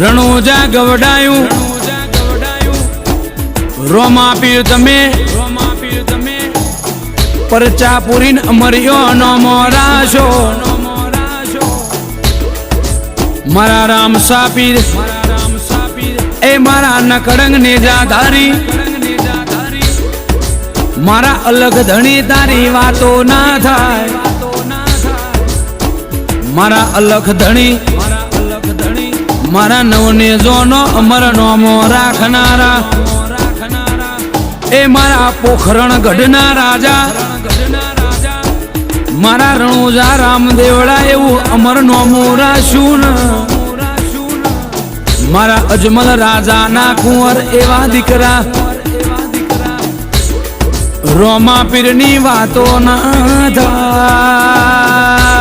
રણોજા ગવડાયું રોમા પીર તમે પરચા પૂરીન અમર્યો નો મોરાશો મારા રામ સાપીર એ મારા નકડંગ ને જાધારી મારા અલગ ધણી તારી વાતો ના થાય મારા અલગ ધણી મારા નવને જોનો અમર નોમો રાખનારા એ મારા પોખરણ ગઢના રાજા મારા રણોજા રામદેવડા એવું અમર નોમો રાશું મારા અજમલ રાજાના કુંવર એવા દીકરા રોમા પીરની વાતો ના થાય।